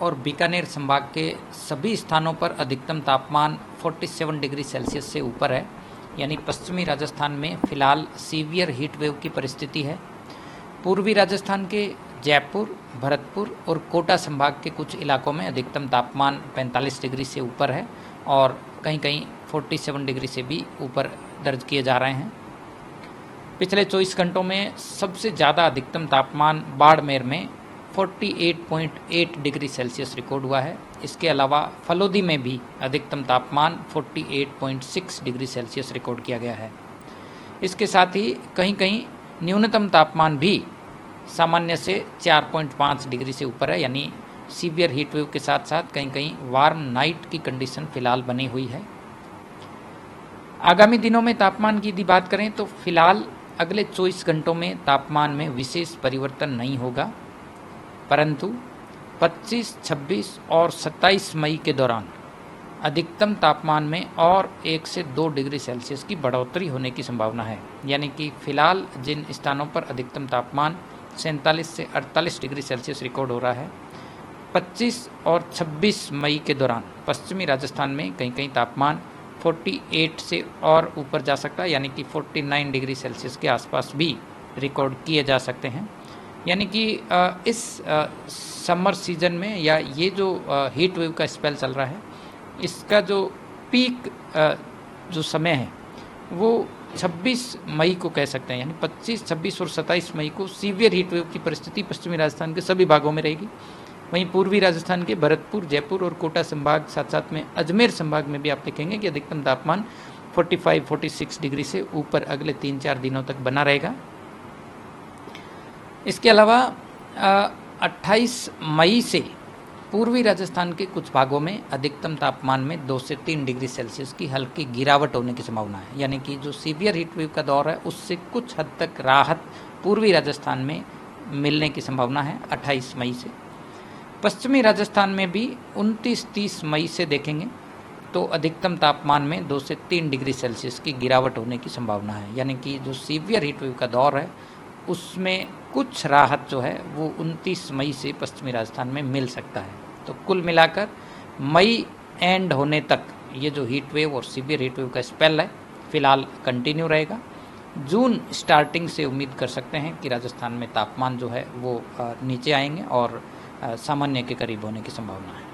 और बीकानेर संभाग के सभी स्थानों पर अधिकतम तापमान 47 डिग्री सेल्सियस से ऊपर है। यानी पश्चिमी राजस्थान में फिलहाल सीवियर हीट वेव की परिस्थिति है। पूर्वी राजस्थान के जयपुर, भरतपुर और कोटा संभाग के कुछ इलाकों में अधिकतम तापमान 45 डिग्री से ऊपर है और कहीं कहीं 47 डिग्री से भी ऊपर दर्ज किए जा रहे हैं। पिछले 24 घंटों में सबसे ज़्यादा अधिकतम तापमान बाड़मेर में 48.8 डिग्री सेल्सियस रिकॉर्ड हुआ है। इसके अलावा फलोदी में भी अधिकतम तापमान 48.6 डिग्री सेल्सियस रिकॉर्ड किया गया है। इसके साथ ही कहीं कहीं न्यूनतम तापमान भी सामान्य से 4.5 डिग्री से ऊपर है। यानी सीवियर हीट वेव के साथ साथ कहीं कहीं वार्म नाइट की कंडीशन फिलहाल बनी हुई है। आगामी दिनों में तापमान की यदि बात करें तो फिलहाल अगले 24 घंटों में तापमान में विशेष परिवर्तन नहीं होगा, परंतु 25, 26 और 27 मई के दौरान अधिकतम तापमान में और 1 से 2 डिग्री सेल्सियस की बढ़ोतरी होने की संभावना है। यानी कि फिलहाल जिन स्थानों पर अधिकतम तापमान 47 से 48 डिग्री सेल्सियस रिकॉर्ड हो रहा है, 25 और 26 मई के दौरान पश्चिमी राजस्थान में कहीं कहीं तापमान 48 से और ऊपर जा सकता है। यानी कि 49 डिग्री सेल्सियस के आसपास भी रिकॉर्ड किए जा सकते हैं। यानी कि इस समर सीजन में या ये जो हीट वेव का स्पेल चल रहा है, इसका जो पीक जो समय है वो 26 मई को कह सकते हैं। यानी 25, 26 और 27 मई को सीवियर हीट वेव की परिस्थिति पश्चिमी राजस्थान के सभी भागों में रहेगी। वहीं पूर्वी राजस्थान के भरतपुर, जयपुर और कोटा संभाग, साथ साथ में अजमेर संभाग में भी आप देखेंगे कि अधिकतम तापमान 45-46 डिग्री से ऊपर अगले 3-4 दिनों तक बना रहेगा। इसके अलावा 28 मई से पूर्वी राजस्थान के कुछ भागों में अधिकतम तापमान में 2 से 3 डिग्री सेल्सियस की हल्की गिरावट होने की संभावना है। यानी कि जो सीवियर हीट वेव का दौर है उससे कुछ हद तक राहत पूर्वी राजस्थान में मिलने की संभावना है 28 मई से। पश्चिमी राजस्थान में भी 29-30 मई से देखेंगे तो अधिकतम तापमान में 2 से 3 डिग्री सेल्सियस की गिरावट होने की संभावना है। यानी कि जो सीवियर हीट वेव का दौर है उसमें कुछ राहत जो है वो 29 मई से पश्चिमी राजस्थान में मिल सकता है। तो कुल मिलाकर मई एंड होने तक ये जो हीट वेव और सीवियर हीट वेव का स्पेल है फिलहाल कंटिन्यू रहेगा। जून स्टार्टिंग से उम्मीद कर सकते हैं कि राजस्थान में तापमान जो है वो नीचे आएंगे और सामान्य के करीब होने की संभावना है।